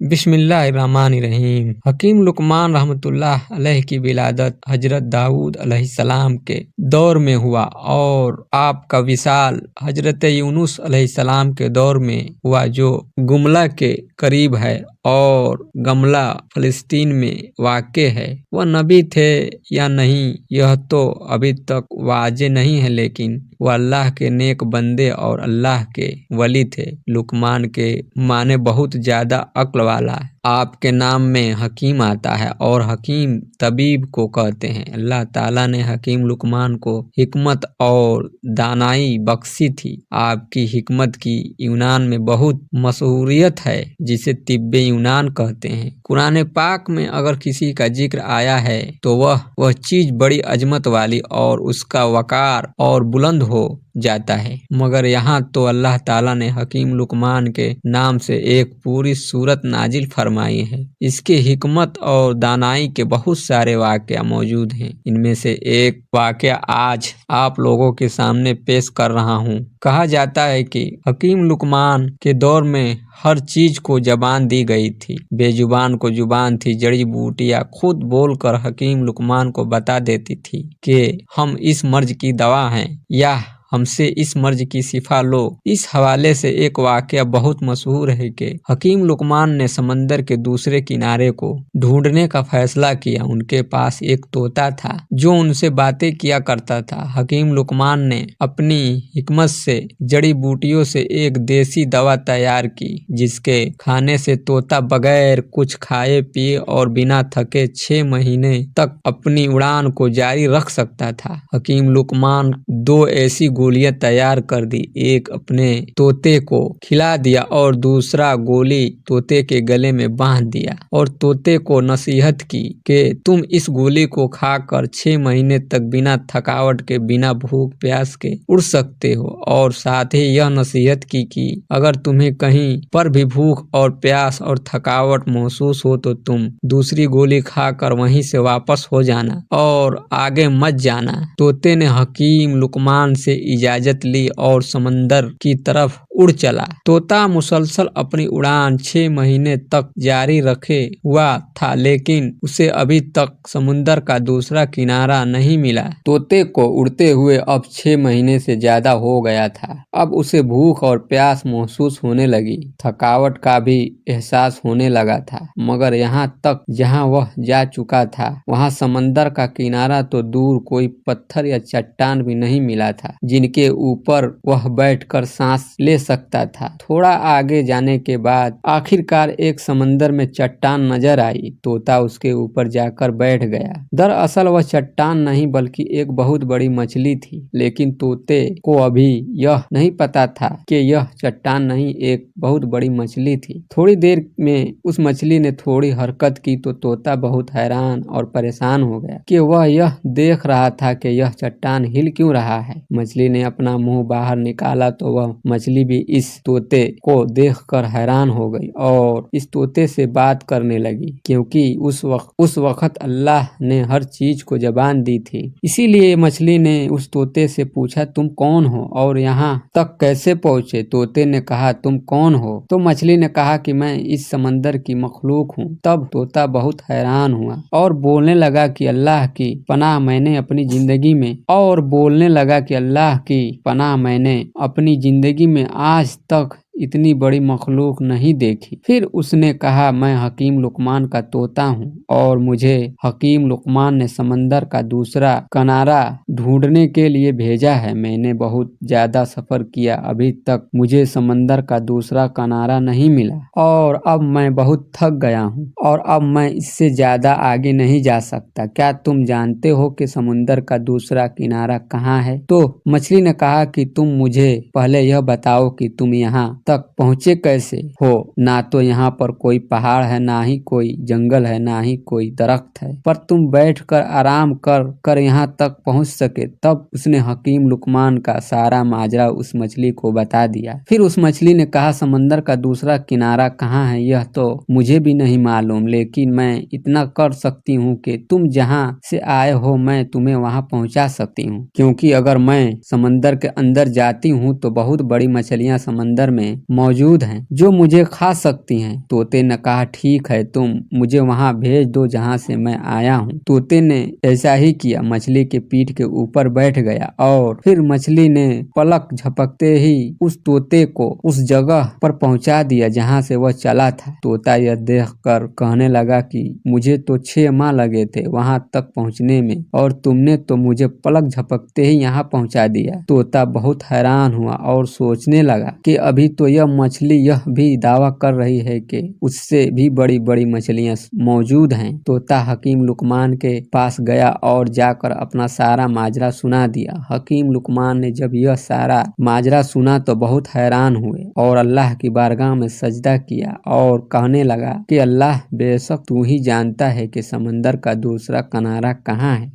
बिस्मिल्लाहिर्रहमानिर्रहीम। हकीम लुकमान रहमतुल्लाह अलैह की विलादत हजरत दाऊद अलैहिस्सलाम के दौर में हुआ और आपका विसाल हजरत यूनुस अलैहिस्सलाम के दौर में हुआ, जो गुमला के करीब है और गमला फ़लस्तीन में वाक़े है। वह नबी थे या नहीं यह तो अभी तक वाज़े नहीं है, लेकिन वह अल्लाह के नेक बंदे और अल्लाह के वली थे। लुकमान के माने बहुत ज़्यादा अक्ल वाला है। आपके नाम में हकीम आता है और हकीम तबीब को कहते हैं। अल्लाह ताला ने हकीम लुकमान को हिकमत और दानाई बख्शी थी। आपकी हिकमत की यूनान में बहुत मशहूरियत है, जिसे तिब्बे यूनान कहते हैं। कुरान पाक में अगर किसी का जिक्र आया है तो वह चीज़ बड़ी अजमत वाली और उसका वकार और बुलंद हो जाता है। मगर यहाँ तो अल्लाह ताला ने हकीम लुकमान के नाम से एक पूरी सूरत नाजिल फरमाई है। इसके हिकमत और दानाई के बहुत सारे वाक़या मौजूद हैं। इनमें से एक वाक़या आज आप लोगों के सामने पेश कर रहा हूँ। कहा जाता है कि हकीम लुकमान के दौर में हर चीज को जबान दी गई थी। बेजुबान को जुबान थी। जड़ी बूटियां खुद बोलकर हकीम लुकमान को बता देती थी कि हम इस मर्ज की दवा हैं या हमसे इस मर्ज की शिफा लो। इस हवाले से एक वाक़या बहुत मशहूर है कि हकीम लुकमान ने समंदर के दूसरे किनारे को ढूंढने का फैसला किया। उनके पास एक तोता था जो उनसे बातें किया करता था। हकीम लुकमान ने अपनी हिकमत से जड़ी बूटियों से एक देसी दवा तैयार की, जिसके खाने से तोता बगैर कुछ खाए पिए और बिना थके 6 महीने तक अपनी उड़ान को जारी रख सकता था। हकीम लुकमान 2 ऐसी गोलियां तैयार कर दी। एक अपने तोते को खिला दिया और दूसरा गोली तोते के गले में बांध दिया और तोते को नसीहत की कि तुम इस गोली को खाकर 6 महीने तक बिना थकावट के, बिना भूख प्यास के उड़ सकते हो। और साथ ही यह नसीहत की कि अगर तुम्हें कहीं पर भी भूख और प्यास और थकावट महसूस हो तो तुम दूसरी गोली खाकर वहीं से वापस हो जाना और आगे मत जाना। तोते ने हकीम लुकमान से इजाजत ली और समंदर की तरफ उड़ चला। तोता मुसलसल अपनी उड़ान 6 महीने तक जारी रखे हुआ था, लेकिन उसे अभी तक समुंदर का दूसरा किनारा नहीं मिला। तोते को उड़ते हुए अब 6 महीने से ज्यादा हो गया था। अब उसे भूख और प्यास महसूस होने लगी, थकावट का भी एहसास होने लगा था। मगर यहाँ तक जहाँ वह जा चुका था वहाँ समंदर का किनारा तो दूर, कोई पत्थर या चट्टान भी नहीं मिला था जिनके ऊपर वह बैठकर सांस ले सकता था। थोड़ा आगे जाने के बाद आखिरकार एक समंदर में चट्टान नजर आई। तोता उसके ऊपर जाकर बैठ गया। दरअसल वह चट्टान नहीं बल्कि एक बहुत बड़ी मछली थी, लेकिन तोते को अभी यह नहीं पता था कि यह चट्टान नहीं, एक बहुत बड़ी मछली थी। थोड़ी देर में उस मछली ने थोड़ी हरकत की तो तोता बहुत हैरान और परेशान हो गया कि वह यह देख रहा था कि यह चट्टान हिल क्यों रहा है। मछली ने अपना मुंह बाहर निकाला तो वह मछली भी इस तोते को देखकर हैरान हो गई और इस तोते से बात करने लगी, क्योंकि उस वक्त अल्लाह ने हर चीज को जबान दी थी। इसीलिए मछली ने उस तोते से पूछा, तुम कौन हो और यहाँ तक कैसे पहुँचे? तोते ने कहा, तुम कौन हो? तो मछली ने कहा कि मैं इस समंदर की मखलूक हूँ। तब तोता बहुत हैरान हुआ और बोलने लगा कि अल्लाह की पनाह मैंने अपनी जिंदगी में आज तक इतनी बड़ी मखलूक नहीं देखी। फिर उसने कहा, मैं हकीम लुकमान का तोता हूँ और मुझे हकीम लुकमान ने समंदर का दूसरा किनारा ढूंढने के लिए भेजा है। मैंने बहुत ज्यादा सफर किया, अभी तक मुझे समंदर का दूसरा किनारा नहीं मिला और अब मैं बहुत थक गया हूँ और अब मैं इससे ज्यादा आगे नहीं जा सकता। क्या तुम जानते हो कि समुंदर का दूसरा किनारा कहाँ है? तो मछली ने कहा कि तुम मुझे पहले यह बताओ कि तुम यहाँ तक पहुँचे कैसे हो। ना तो यहाँ पर कोई पहाड़ है, ना ही कोई जंगल है, ना ही कोई दरख्त है, पर तुम बैठकर आराम कर यहाँ तक पहुँच सके। तब उसने हकीम लुकमान का सारा माजरा उस मछली को बता दिया। फिर उस मछली ने कहा, समंदर का दूसरा किनारा कहाँ है यह तो मुझे भी नहीं मालूम, लेकिन मैं इतना कर सकती हूँ कि तुम जहाँ से आए हो मैं तुम्हें वहाँ पहुँचा सकती हूँ, क्योंकि अगर मैं समंदर के अंदर जाती हूँ तो बहुत बड़ी मछलियाँ समंदर में मौजूद हैं जो मुझे खा सकती हैं। तोते ने कहा, ठीक है, तुम मुझे वहां भेज दो जहां से मैं आया हूँ। तोते ने ऐसा ही किया, मछली के पीठ के ऊपर बैठ गया और फिर मछली ने पलक झपकते ही उस तोते को उस जगह पर पहुंचा दिया जहां से वह चला था। तोता यह देखकर कहने लगा कि मुझे तो 6 माह लगे थे वहां तक पहुंचने में और तुमने तो मुझे पलक झपकते ही यहाँ पहुंचा दिया। तोता बहुत हैरान हुआ और सोचने लगा कि अभी तो यह मछली यह भी दावा कर रही है कि उससे भी बड़ी बड़ी मछलियां मौजूद हैं। तोता हकीम लुकमान के पास गया और जाकर अपना सारा माजरा सुना दिया। हकीम लुकमान ने जब यह सारा माजरा सुना तो बहुत हैरान हुए और अल्लाह की बारगाह में सजदा किया और कहने लगा कि अल्लाह, बेशक तू ही जानता है कि समंदर का दूसरा किनारा कहाँ है।